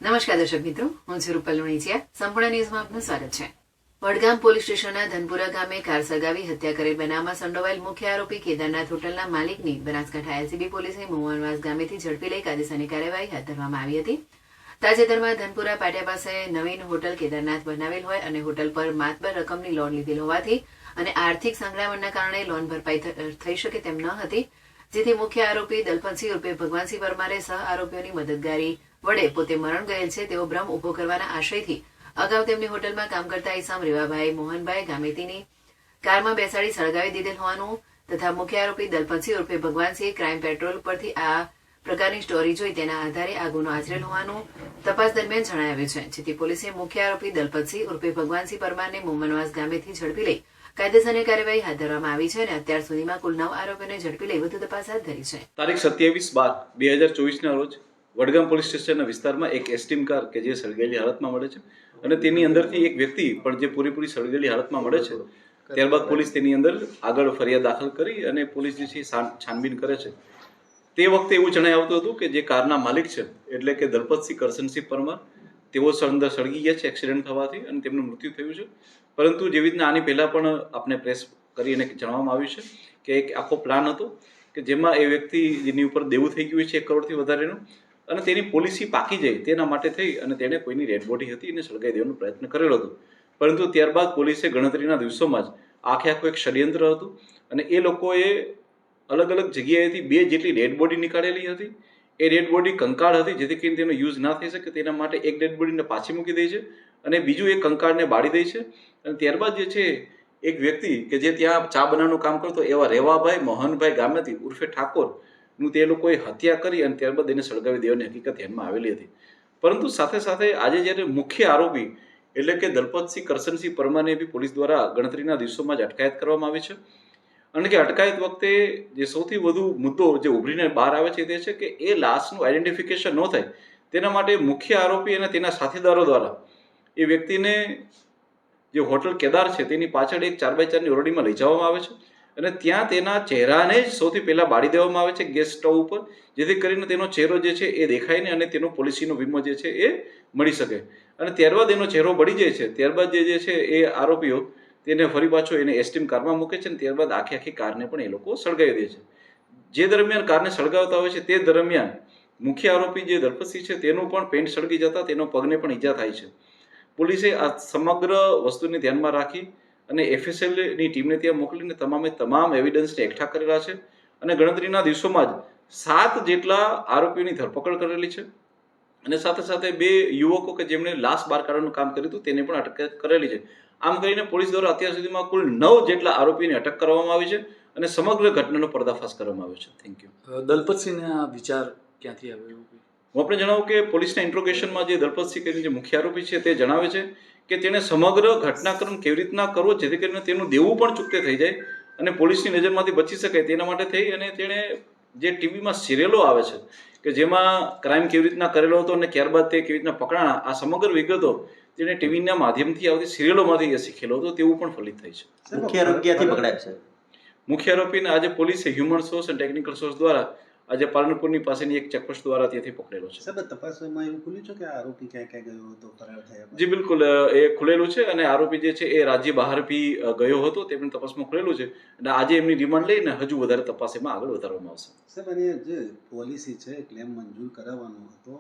નમસ્કાર દર્શક મિત્રો, હું છું રૂપલ લુણીચિયા. સંપૂર્ણ ન્યૂઝમાં આપનું સ્વાગત છે. વડગામ પોલીસ સ્ટેશનના ધનપુરા ગામે કાર સળગાવી હત્યા કરેલ બનાવમાં સંડોવાયેલ મુખ્ય આરોપી કેદારનાથ હોટલના માલિકની બનાસકાંઠા એલસીબી પોલીસે મોહનવાસ ગામેથી ઝડપી લઈ કાયદેસરની કાર્યવાહી હાથ ધરવામાં આવી હતી. તાજેતરમાં ધનપુરા પાટિયા પાસે નવીન હોટલ કેદારનાથ બનાવેલ હોય અને હોટલ પર માતબર રકમની લોન લીધેલ હોવાથી અને આર્થિક સંકળામણના કારણે લોન ભરપાઈ થઈ શકે તેમ ન હતી, જેથી મુખ્ય આરોપી દલપતસિંહ ઉર્ફે ભગવાનસિંહ પરમારે સહ આરોપીઓની મદદગારી વડે પોતે મરણ ગયેલ છે તેવો ભ્રમ ઉભો કરવાના આશયથી અગાઉ તેમની હોટલમાં કામ કરતા ઈસામ રેવાભાઈ મોહનભાઈ ગામેતીની કારમાં બેસાડી સળગાવી દીધેલ હોવાનું તથા મુખ્ય આરોપી દલપતસિંહ ઉર્ફે ભગવાનસિંહ ક્રાઇમ પેટ્રોલ પરથી આ પ્રકારની સ્ટોરી જોઈ તેના આધારે આ ગુનો આચરેલ હોવાનું તપાસ દરમિયાન જણાવ્યું છે, જેથી પોલીસે મુખ્ય આરોપી દલપતસિંહ ઉર્ફે ભગવાનસિંહ પરમારને મોહનવાસ ગામેથી ઝડપી લઈ કાયદેસરની કાર્યવાહી હાથ ધરવામાં આવી છે અને અત્યાર સુધીમાં કુલ 9 આરોપીઓને ઝડપી લઈ વધુ તપાસ હાથ ધરી છે. તારીખ 27/12/2024 રોજ વડગામ પોલીસ સ્ટેશનના વિસ્તારમાં એક એસ્ટીમ કાર કે જે સળગેલી હાલતમાં મળે છે અને તેની અંદરથી એક વ્યક્તિ પણ જે પૂરેપૂરી સળગેલી હાલતમાં મળે છે. ત્યારબાદ પોલીસ તેની અંદર આગળ ફરિયાદ દાખલ કરી અને પોલીસ જે છે છાનબીન કરે છે. તે વખતે એવું જણાઈ આવતું હતું કે જે કારના માલિક છે એટલે કે દલપતસિંહ કરશનસિંહ પરમાર તેઓ અંદર સળગી ગયા છે એક્સિડન્ટ થવાથી અને તેમનું મૃત્યુ થયું છે. પરંતુ જેવી રીતના આની પહેલાં પણ આપણે પ્રેસ કરીને જણાવવામાં આવ્યું છે કે એક આખો પ્લાન હતો કે જેમાં એ વ્યક્તિ જેની ઉપર દેવું થઈ ગયું છે 1 કરોડથી વધારેનું અને તેની પોલિસી પાકી જાય તેના માટે થઈ અને તેણે કોઈની ડેડ બોડી હતી એને સળગાવી દેવાનો પ્રયત્ન કરેલો હતો. પરંતુ ત્યારબાદ પોલીસે ગણતરીના દિવસોમાં જ આખું એક ષડયંત્ર હતું અને એ લોકોએ અલગ અલગ જગ્યાએથી 2 જેટલી ડેડ બોડી નીકાળેલી હતી. એ ડેડ બોડી કંકાળ હતી જેથી કરીને તેનો યુઝ ના થઈ શકે તેના માટે એક ડેડ બોડીને પાછી મૂકી દે છે અને બીજું એક કંકાળને બાળી દે છે. અને ત્યારબાદ જે છે એક વ્યક્તિ કે જે ત્યાં ચા બનાવવાનું કામ કરતો એવા રેવાભાઈ મોહનભાઈ ગામેતી ઉર્ફે ઠાકોરનું તે લોકોએ હત્યા કરી અને ત્યારબાદ એને સળગાવી દેવાની હકીકત ધ્યાનમાં આવેલી હતી. પરંતુ સાથે સાથે આજે જ્યારે મુખ્ય આરોપી એટલે કે દલપતસિંહ કરશનસિંહ પરમારને બી પોલીસ દ્વારા ગણતરીના દિવસોમાં જ અટકાયત કરવામાં આવી છે. અને કે અટકાયત વખતે જે સૌથી વધુ મુદ્દો જે ઉભરીને બહાર આવે છે તે છે કે એ લાશનું આઈડેન્ટિફિકેશન ન થાય તેના માટે મુખ્ય આરોપી અને તેના સાથીદારો દ્વારા એ વ્યક્તિને જે હોટલ કેદાર છે તેની પાછળ એક 4x4ની ઓરડીમાં લઈ જવામાં આવે છે અને ત્યાં તેના ચહેરાને જ સૌથી પહેલાં બાળી દેવામાં આવે છે ગેસ સ્ટવ ઉપર, જેથી કરીને તેનો ચહેરો જે છે એ દેખાય નહીં અને તેનો પોલિસીનો વીમો જે છે એ મળી શકે. અને ત્યારબાદ એનો ચહેરો બળી જાય છે. ત્યારબાદ જે છે એ આરોપીઓ તેને ફરી પાછો એને એસ્ટીમ કારમાં મૂકે છે અને ત્યારબાદ આખી કારને પણ એ લોકો સળગાવી દે છે. જે દરમિયાન કારને સળગાવતા હોય છે તે દરમિયાન મુખ્ય આરોપી જે દલપતસિંહ છે તેનું પણ પેન્ટ સળગી જતા તેનો પગને પણ ઈજા થાય છે. પોલીસે આ સમગ્ર વસ્તુને ધ્યાનમાં રાખી અને એફએસએલની ટીમને ત્યાં મોકલીને તમામ એવિડન્સને એકઠા કરેલા છે અને ગણતરીના દિવસોમાં જ 7 જેટલા આરોપીઓની ધરપકડ કરેલી છે અને સાથે સાથે 2 યુવકો કે જેમણે લાશ બહાર કાઢવાનું કામ કર્યું હતું તેને પણ અટક કરેલી છે. આમ કરીને પોલીસ દ્વારા અત્યાર સુધીમાં કુલ 9 જેટલા આરોપીઓને અટક કરવામાં આવી છે અને સમગ્ર ઘટનાનો પર્દાફાશ કરવામાં આવ્યો છે. Thank you. દલપતસિંહને આ વિચાર ક્યાંથી આવ્યો? હું આપણે જણાવું કે પોલીસના ઇન્ટ્રોગેશનમાં જે દલપતસિંહ કરીને જે મુખ્ય આરોપી છે તે જણાવે છે કે તેણે સમગ્ર ઘટનાક્રમ કેવી રીતના કરવો જેથી કરીને તેનું દેવું પણ ચૂકતે થઈ જાય અને પોલીસની નજરમાંથી બચી શકે તેના માટે થઈ અને તેણે જે ટીવીમાં સિરિયલો આવે છે કે જેમાં ક્રાઇમ કેવી રીતના કરેલો હતો અને ત્યારબાદ તે કેવી રીતના પકડાણા આ સમગ્ર વિગતો તેણે ટીવીના માધ્યમથી આવતી સિરિયલોમાંથી એ શીખેલો હતો તેવું પણ ફલિત થાય છે. મુખ્ય આરોપી ક્યાંથી પકડાય છે? મુખ્ય આરોપીને આજે પોલીસે હ્યુમન સોર્સ અને ટેકનિકલ સોર્સ દ્વારા આજે પાલનપુરની પાસેની એક ચેકપોસ્ટ દ્વારા ત્યાંથી પકડેલો છે. સાહેબ, તપાસમાં એવું ખુલ્યું છે કે આરોપી ક્યાં ક્યાં ગયો હતો ફરાર થયા? જી બિલકુલ, એ ખુલેલું છે અને આરોપી જે છે એ રાજ્ય બહાર બી ગયો હતો તેમની તપાસમાં ખુલેલું છે અને આજે એમની રિમાન્ડ લઈને હજુ વધારે તપાસ એમાં આગળ વધારવામાં આવશે. સાહેબ, અને જે પોલિસી છે ક્લેમ મંજૂર કરાવવાનો હતો